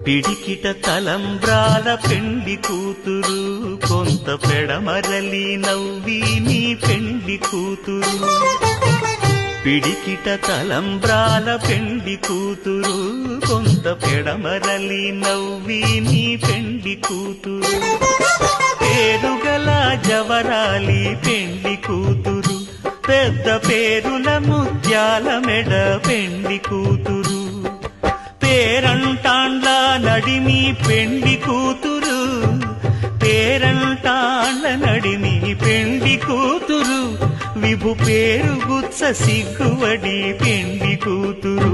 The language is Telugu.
పిడికిట తలంబ్రాల పెండి కూతురు, కొంత పెడమరలి నవ్వి నీ పెండి కూతురు. పిడికిట తలంబ్రాల పెండి కూతురు, కొంత పెడమరలి నవ్వి నీ పెండి కూతురు. పేరుగల జవరాలి పెండి కూతురు, పెద్ద పేరుల ముత్యాల మెడ పెండి కూతురు. పేరంటాండ్ల నడిమి పెండి కూతురు, పేరంటాండ్ల నడిమి పెండి కూతురు. విభు పేరు గుత్స సిగ్గువడి పెండి కూతురు.